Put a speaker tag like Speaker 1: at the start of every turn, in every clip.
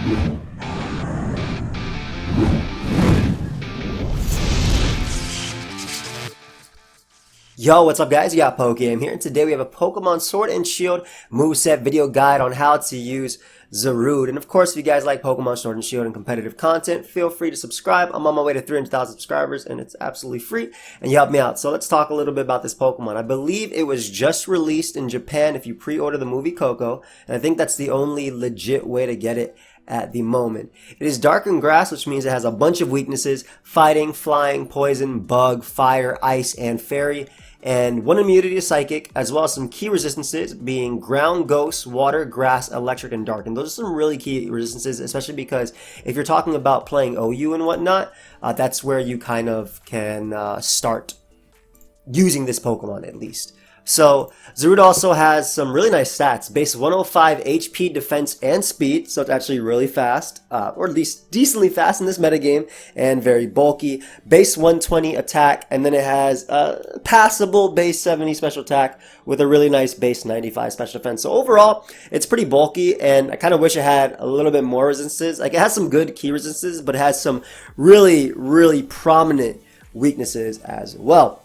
Speaker 1: Yo, what's up guys? You got pokeaim here, and today we have a Pokemon Sword and Shield moveset video guide on how to use ZARUDE. And of course, if you guys like Pokemon Sword and Shield and competitive content, feel free to subscribe. I'm on my way to 300,000 subscribers, and it's absolutely free, and you help me out. So let's talk a little bit about this Pokemon. I believe it was just released in Japan if you pre-order the movie Coco, and I think that's the only legit way to get it at the moment. It is dark and grass, which means it has a bunch of weaknesses: fighting, flying, poison, bug, fire, ice, and fairy, and one immunity to psychic, as well as some key resistances being ground, ghost, water, grass, electric, and dark. And those are some really key resistances, especially because if you're talking about playing OU and whatnot, that's where you kind of can start using this Pokemon at least. So ZARUDE also has some really nice stats: base 105 HP, defense, and speed, so it's actually really fast, or at least decently fast in this metagame, and very bulky. Base 120 attack, and then it has passable base 70 special attack with a really nice base 95 special defense. So overall, it's pretty bulky, and I kind of wish it had a little bit more resistances. Like, it has some good key resistances, but it has some really, really prominent weaknesses as well.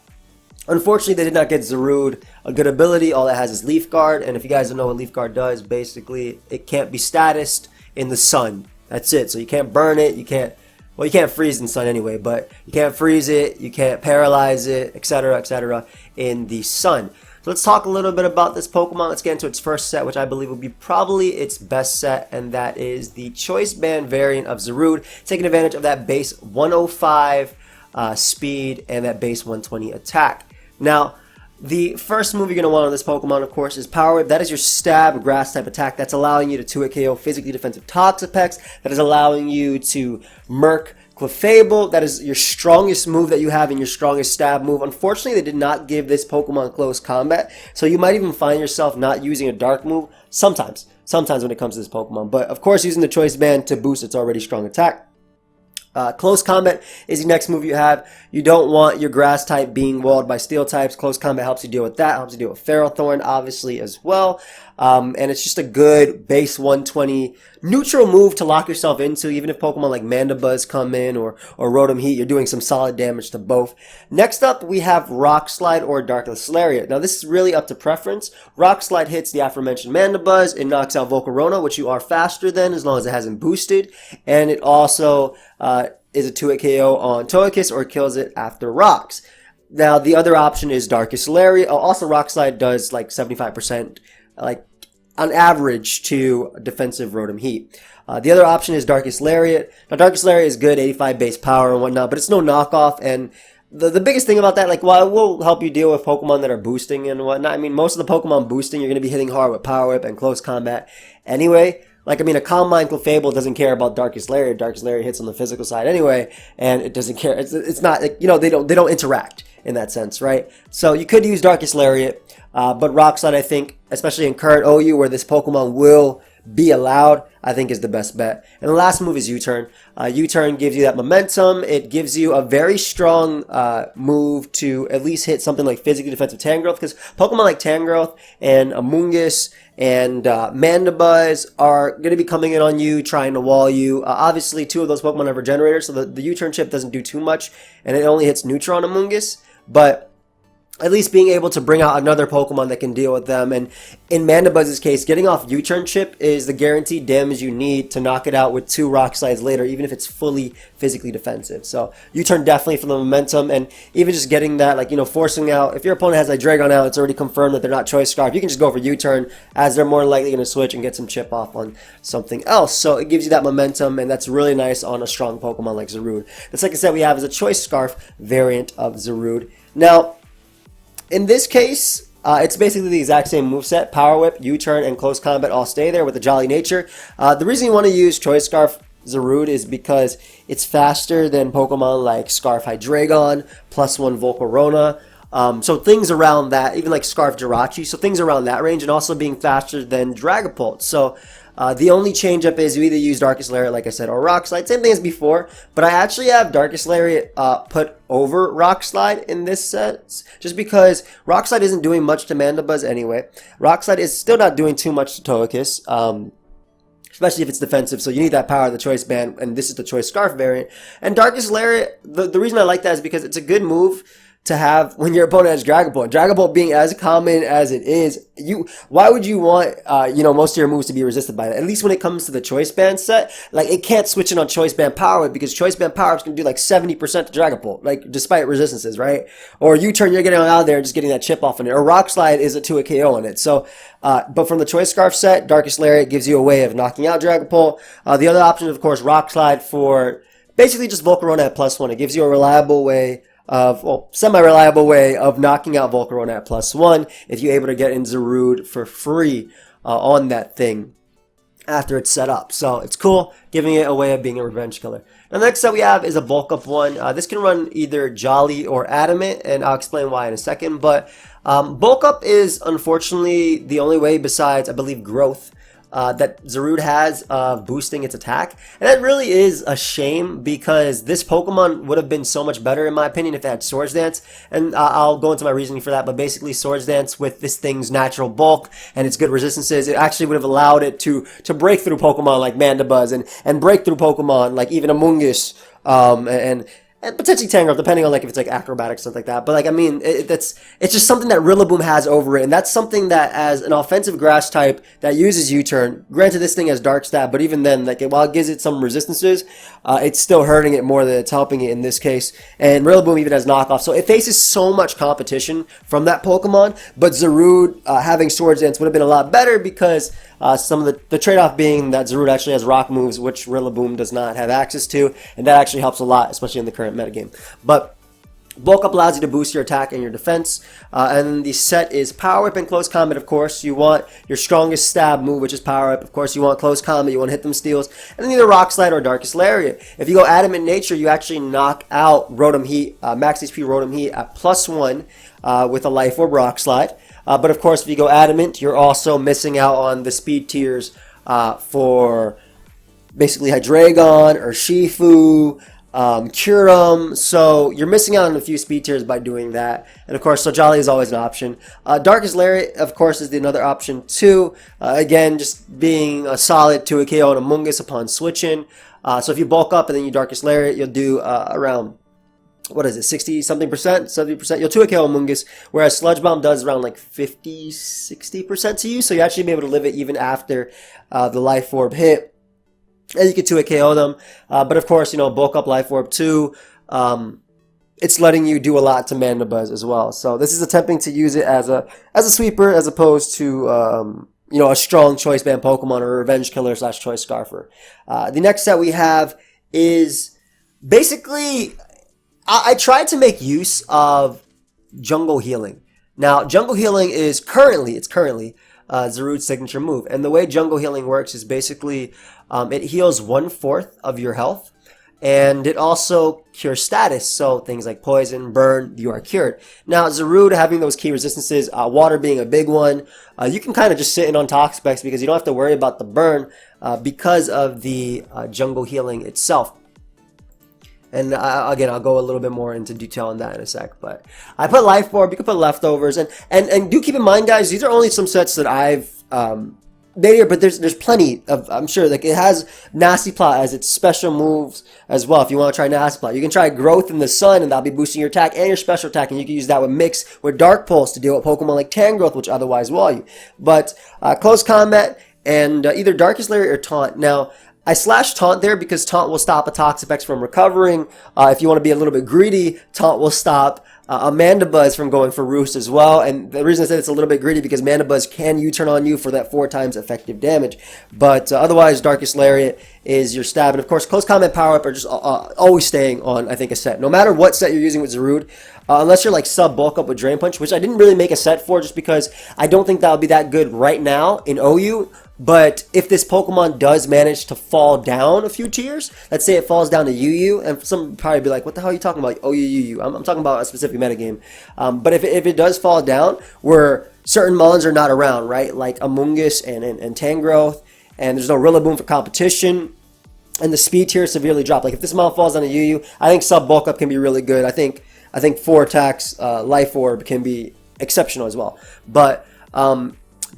Speaker 1: Unfortunately, they did not get ZARUDE a good ability. All it has is Leaf Guard, and if you guys don't know what Leaf Guard does, basically it can't be statused in the sun. That's it. So you can't burn it, you can't freeze in the sun anyway, but you can't freeze it, you can't paralyze it, etc., in the sun. So let's talk a little bit about this Pokemon. Let's get into its first set, which I believe will be probably its best set, and that is the Choice Band variant of ZARUDE, taking advantage of that base 105 speed and that base 120 attack. Now, the first move you're going to want on this Pokemon, of course, is Power Whip. That is your stab, grass type attack. That's allowing you to 2-hit KO physically defensive Toxapex. That is allowing you to Murk Clefable. That is your strongest move that you have and your strongest stab move. Unfortunately, they did not give this Pokemon close combat, so you might even find yourself not using a dark move sometimes when it comes to this Pokemon. But of course, using the Choice Band to boost its already strong attack. Close Combat is the next move you have. You don't want your grass type being walled by steel types. Close Combat helps you deal with that, helps you deal with Ferrothorn, obviously, as well. And it's just a good base 120 neutral move to lock yourself into. Even if Pokemon like Mandibuzz come in or Rotom Heat, you're doing some solid damage to both. Next up, we have Rock Slide or Darkness Lariat. Now, this is really up to preference. Rock Slide hits the aforementioned Mandibuzz. It knocks out Volcarona, which you are faster than as long as it hasn't boosted. And it also is a 2-hit KO on Togekiss or kills it after rocks. Now, the other option is Darkest Lariat. Also, Rock Slide does like 75%, like on average, to defensive Rotom Heat. The other option is Darkest Lariat. Now, Darkest Lariat is good, 85 base power and whatnot, but it's no knockoff. And the biggest thing about that, like, while it will help you deal with Pokemon that are boosting and whatnot, I mean, most of the Pokemon boosting, you're going to be hitting hard with Power Whip and Close Combat anyway. Like, I mean, a Calm Mind Clefable doesn't care about Darkest Lariat. Darkest Lariat hits on the physical side anyway, and it doesn't care. It's not, like, you know, they don't interact in that sense, right? So you could use Darkest Lariat, but Rock Slide, I think, especially in current OU where this Pokemon will be allowed, I think is the best bet. And the last move is U-Turn. U-Turn gives you that momentum. It gives you a very strong move to at least hit something like physically defensive Tangrowth, because Pokemon like Tangrowth and Amoonguss and Mandibuzz are going to be coming in on you, trying to wall you. Obviously, two of those Pokemon are Regenerators, so the U-Turn chip doesn't do too much, and it only hits neutral on Amoonguss, but at least being able to bring out another Pokemon that can deal with them. And in Mandibuzz's case, getting off U-Turn chip is the guaranteed damage you need to knock it out with 2 Rock Slides later, even if it's fully physically defensive. So U-Turn definitely for the momentum, and even just getting that, like, you know, forcing out, if your opponent has like Dragon out, it's already confirmed that they're not Choice Scarf, you can just go for U-Turn, as they're more likely going to switch and get some chip off on something else. So it gives you that momentum, and that's really nice on a strong Pokemon like ZARUDE. The second set we have is a Choice Scarf variant of ZARUDE. Now, in this case, it's basically the exact same moveset: Power Whip, U-Turn, and Close Combat all stay there with the Jolly Nature. The reason you want to use Choice Scarf ZARUDE is because it's faster than Pokemon like Scarf Hydreigon, +1 Volcarona. So things around that, even like Scarf Jirachi, so things around that range, and also being faster than Dragapult. So the only change up is you either use Darkest Lariat, like I said, or Rock Slide. Same thing as before, but I actually have Darkest Lariat put over Rock Slide in this set, just because Rock Slide isn't doing much to Mandibuzz anyway. Rock Slide is still not doing too much to Togekiss. especially if it's defensive. So you need that power of the choice band, and this is the choice scarf variant. And Darkest Lariat, the reason I like that is because it's a good move to have when your opponent has Dragon Ball. Dragon Ball being as common as it is, why would you want, most of your moves to be resisted by that? At least when it comes to the choice band set, like, it can't switch in on choice band power because choice band power is going to do like 70% to Dragon Ball, like, despite resistances, right? Or U-turn, you're getting out there and just getting that chip off on it. Or Rock Slide is a 2 a KO on it. So, but from the choice scarf set, Darkest Lariat gives you a way of knocking out Dragon Ball. The other option is, of course, Rock Slide for basically just Volcarona at +1. It gives you a reliable way semi-reliable way of knocking out Volcarona at +1 if you're able to get in Zarude for free on that thing after it's set up. So it's cool, giving it a way of being a revenge killer. Now, the next set we have is a bulk up one. This can run either Jolly or Adamant, and I'll explain why in a second. But bulk up is unfortunately the only way besides, I believe, growth that Zarude has of boosting its attack. And that really is a shame because this Pokemon would have been so much better in my opinion if it had Swords Dance. And I'll go into my reasoning for that, but basically Swords Dance with this thing's natural bulk and its good resistances, it actually would have allowed it to break through Pokemon like Mandibuzz and break through Pokemon like even Amoonguss, and potentially Tangrowth, depending on like if it's like acrobatics, something like that. But like, I mean, it's just something that Rillaboom has over it, and that's something that as an offensive grass type that uses U-turn, granted this thing has dark stab, but even then, like while it gives it some resistances, it's still hurting it more than it's helping it in this case. And Rillaboom even has knockoff, so it faces so much competition from that Pokemon. But Zarude having Swords Dance would have been a lot better because some of the trade-off being that Zarude actually has rock moves, which Rillaboom does not have access to, and that actually helps a lot, especially in the current metagame. But bulk up allows you to boost your attack and your defense, and the set is Power Whip and Close Combat. Of course, you want your strongest stab move, which is Power Whip. Of course, you want Close Combat, you want to hit them steals, and then either Rock Slide or Darkest Lariat. If you go Adamant Nature, you actually knock out Rotom Heat, Max HP Rotom Heat at +1 with a Life Orb Rock Slide. But of course, if you go Adamant, you're also missing out on the speed tiers for basically Hydreigon or Shifu, Kyurem. So you're missing out on a few speed tiers by doing that. And of course, so Jolly is always an option. Darkest Lariat, of course, is another option too. Again, just being a solid 2 a KO on Amoonguss upon switching. So if you bulk up and then you Darkest Lariat, you'll do around, what is it, 60-something percent, 70%? You'll 2 a KO Amoonguss, whereas Sludge Bomb does around like 50-60% to you, so you actually be able to live it even after the Life Orb hit, and you can 2 a KO them. But of course, bulk up Life Orb too. It's letting you do a lot to Mandibuzz as well. So this is attempting to use it as a sweeper as opposed to a strong choice band Pokemon or a revenge killer / choice scarfer. The next set we have is basically, I tried to make use of Jungle Healing. Now, Jungle Healing is currently Zarude's signature move. And the way Jungle Healing works is basically it heals 1/4 of your health. And it also cures status. So things like poison, burn, you are cured. Now, Zarude having those key resistances, water being a big one, you can kind of just sit in on Toxapex because you don't have to worry about the burn because of the Jungle Healing itself. And again, I'll go a little bit more into detail on that in a sec. But I put Lifeboard, you can put Leftovers. And do keep in mind, guys, these are only some sets that I've made here, but there's plenty of, I'm sure, like it has Nasty Plot as its special moves as well. If you want to try Nasty Plot, you can try Growth in the Sun, and that'll be boosting your attack and your special attack. And you can use that with Mix with Dark Pulse to deal with Pokemon like Tangrowth, which otherwise wall you. But Close Combat and either Darkest Lariat or Taunt. Now, I slashed Taunt there because Taunt will stop a Toxapex from recovering. If you want to be a little bit greedy, Taunt will stop a Mandibuzz from going for Roost as well. And the reason I said it's a little bit greedy because Mandibuzz can U-turn on you for that 4 times effective damage. But otherwise, Darkest Lariat is your stab. And of course, Close Combat Power Up are just always staying on, I think, a set. No matter what set you're using with Zarude, unless you're like sub bulk up with Drain Punch, which I didn't really make a set for just because I don't think that would be that good right now in OU. But if this Pokemon does manage to fall down a few tiers, let's say it falls down to UU, and some would probably be like, what the hell are you talking about? OU. I'm talking about a specific metagame. But if it does fall down, where certain Mullins are not around, right? Like Amoonguss and Tangrowth, and there's no Rillaboom for competition, and the speed tier severely drop. Like if this Mullin falls down to UU, I think sub bulk up can be really good. I think 4 attacks, Life Orb can be exceptional as well. But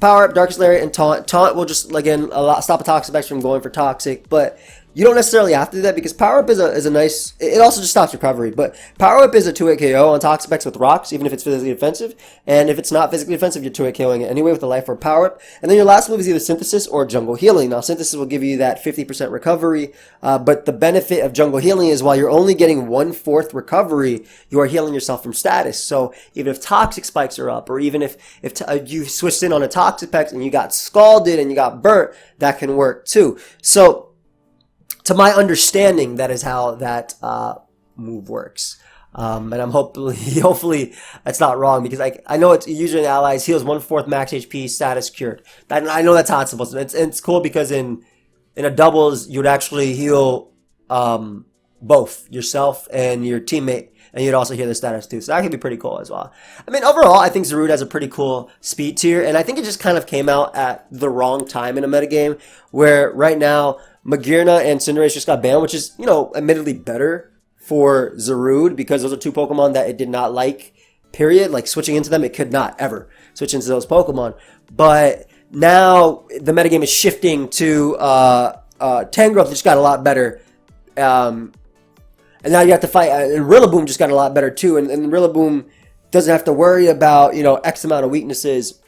Speaker 1: Power Up, Darkest Lariat, and Taunt. Taunt will just, again, stop a Toxic X from going for Toxic, but you don't necessarily have to do that because Power Up is a nice... It also just stops recovery, but Power Up is a 2-hit KO on Toxic X with rocks, even if it's physically defensive, and if it's not physically defensive, you're 2-hit KOing it anyway with the Lifeboard Power Up. And then your last move is either Synthesis or Jungle Healing. Now, Synthesis will give you that 50% recovery, but the benefit of Jungle Healing is while you're only getting 1/4 recovery, you are healing yourself from status. So even if Toxic spikes are up, or even if you switched in on a Toxic Pex and you got scalded and you got burnt, that can work too. So, to my understanding, that is how that move works. And I'm hopefully that's not wrong, because I know it's usually in allies heals 1/4 max HP, status cured. I know that's how it's supposed to be. It's cool because in a doubles you would actually heal both yourself and your teammate, and you'd also heal the status too. So that could be pretty cool as well. I mean, overall, I think Zarude has a pretty cool speed tier, and I think it just kind of came out at the wrong time in a metagame, where right now Magearna and Cinderace just got banned, which is, you know, admittedly better for Zarude, because those are two Pokemon that it did not like, period. Like, switching into them, it could not ever switch into those Pokemon. But now the metagame is shifting to Tangrowth, which got a lot better. And now you have to fight, and Rillaboom just got a lot better too. And Rillaboom doesn't have to worry about, you know, X amount of weaknesses.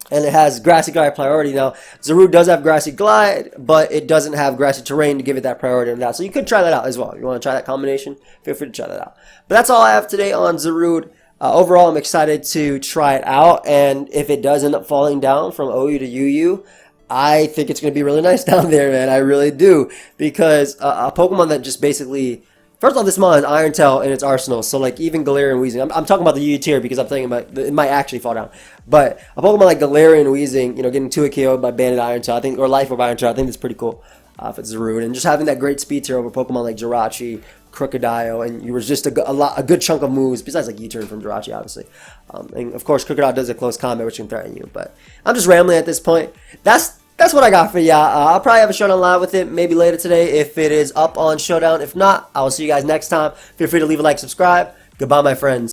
Speaker 1: And it has Grassy Glide priority. Now, Zarude does have Grassy Glide, but it doesn't have Grassy Terrain to give it that priority on that. So you could try that out as well. If you want to try that combination, feel free to try that out. But that's all I have today on Zarude. Overall, I'm excited to try it out. And if it does end up falling down from OU to UU, I think it's going to be really nice down there, man. I really do. Because a Pokemon that just basically... First off, this mon has Iron Tail in its arsenal, so like even Galarian and Weezing. I'm talking about the UU tier because I'm thinking about it might actually fall down. But a Pokemon like Galarian and Weezing, you know, getting 2-hit KO'd by Banded Iron Tail, I think, or Life of Iron Tail, I think that's pretty cool if it's Zarude. And just having that great speed tier over Pokemon like Jirachi, Crocodile, and you were just a good chunk of moves, besides like U-turn from Jirachi, obviously. And of course, Crocodile does a close combat, which can threaten you. But I'm just rambling at this point. That's what I got for y'all. I'll probably have a Showdown live with it maybe later today if it is up on Showdown. If not, I will see you guys next time. Feel free to leave a like, subscribe. Goodbye, my friends.